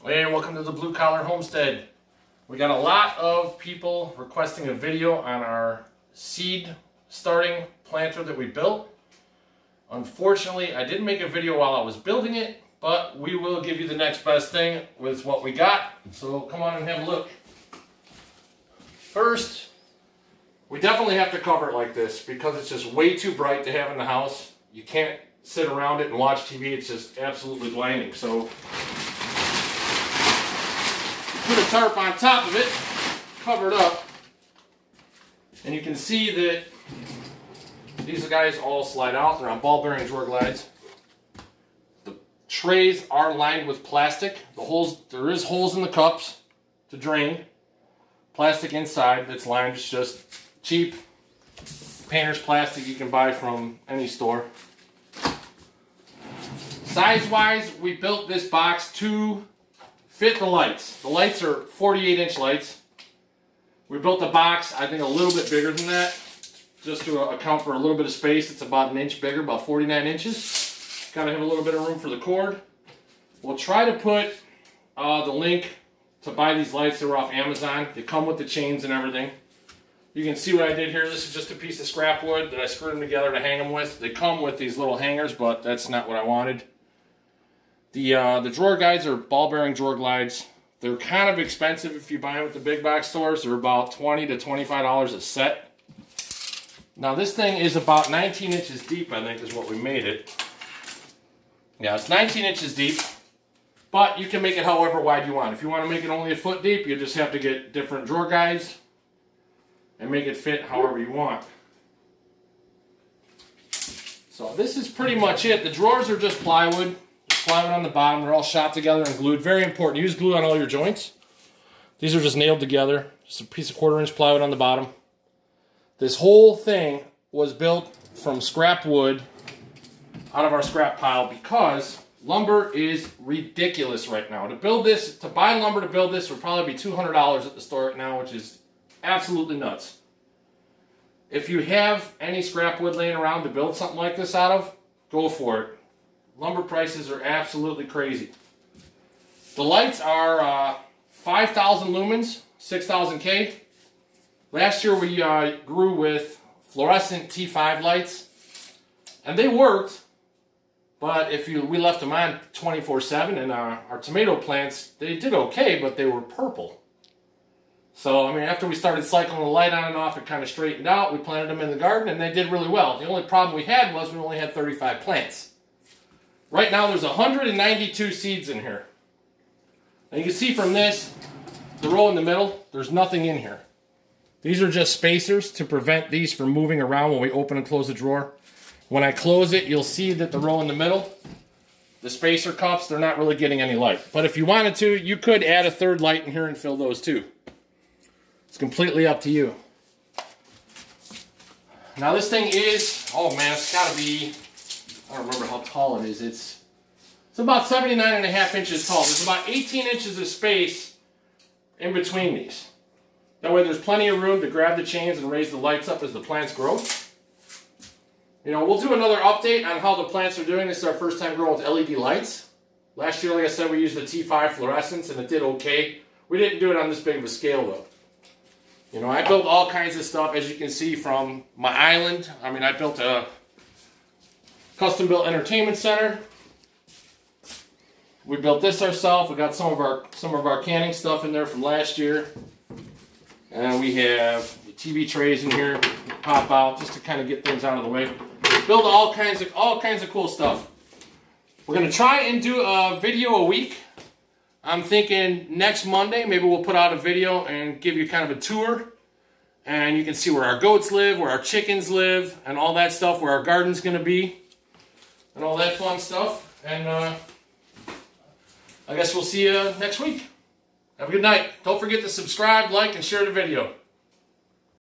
Hey, welcome to the Blue Collar Homestead. We got a lot of people requesting a video on our seed starting planter that we built. Unfortunately, I didn't make a video while I was building it, but we will give you the next best thing with what we got. So come on and have a look. First, we definitely have to cover it like this because it's just way too bright to have in the house. You can't sit around it and watch TV. It's just absolutely blinding. So put a tarp on top of it, cover it up, and you can see that these guys all slide out. They're on ball bearing drawer glides. The trays are lined with plastic. There is holes in the cups to drain. Plastic inside that's lined. It's just cheap painter's plastic you can buy from any store. Size-wise, we built this box to fit the lights. The lights are 48-inch lights. We built the box, I think, a little bit bigger than that, just to account for a little bit of space. It's about an inch bigger, about 49 inches. Got to have a little bit of room for the cord. We'll try to put the link to buy these lights. They were off Amazon. They come with the chains and everything. You can see what I did here. This is just a piece of scrap wood that I screwed them together to hang them with. They come with these little hangers, but that's not what I wanted. The drawer guides are ball bearing drawer glides. They're kind of expensive if you buy them at the big box stores. They're about $20 to $25 a set. Now this thing is about 19 inches deep, I think is what we made it. Yeah, it's 19 inches deep, but you can make it however wide you want. If you want to make it only a foot deep, you just have to get different drawer guides and make it fit however you want. So this is pretty much it. The drawers are just plywood. Plywood on the bottom. They're all shot together and glued. Very important. Use glue on all your joints. These are just nailed together. Just a piece of 1/4 inch plywood on the bottom. This whole thing was built from scrap wood out of our scrap pile because lumber is ridiculous right now. To buy lumber to build this would probably be $200 at the store right now, which is absolutely nuts. If you have any scrap wood laying around to build something like this out of, go for it. Lumber prices are absolutely crazy. The lights are 5,000 lumens, 6,000 K. Last year we grew with fluorescent T5 lights, and they worked, but we left them on 24/7, and our tomato plants, they did okay, but they were purple. So, I mean, after we started cycling the light on and off, it kind of straightened out. We planted them in the garden, and they did really well. The only problem we had was we only had 35 plants. Right now there's 192 seeds in here. And you can see from this, the row in the middle, there's nothing in here. These are just spacers to prevent these from moving around when we open and close the drawer. When I close it, you'll see that the row in the middle, the spacer cups, they're not really getting any light. But if you wanted to, you could add a third light in here and fill those too. It's completely up to you. Now this thing is, oh man, it's gotta be, I don't remember how tall it is. It's about 79.5 inches tall. There's about 18 inches of space in between these. That way there's plenty of room to grab the chains and raise the lights up as the plants grow. You know, we'll do another update on how the plants are doing. This is our first time growing with LED lights. Last year, like I said, we used the T5 fluorescence and it did okay. We didn't do it on this big of a scale though. You know, I built all kinds of stuff, as you can see, from my island. I mean, I built a custom-built entertainment center. We built this ourselves. We got some of our canning stuff in there from last year, and we have the TV trays in here that pop out just to kind of get things out of the way. Build all kinds of cool stuff. We're gonna try and do a video a week. I'm thinking next Monday maybe we'll put out a video and give you kind of a tour, and you can see where our goats live, where our chickens live, and all that stuff. Where our garden's gonna be. And all that fun stuff. And I guess we'll see you next week. Have a good night. Don't forget to subscribe, like, and share the video.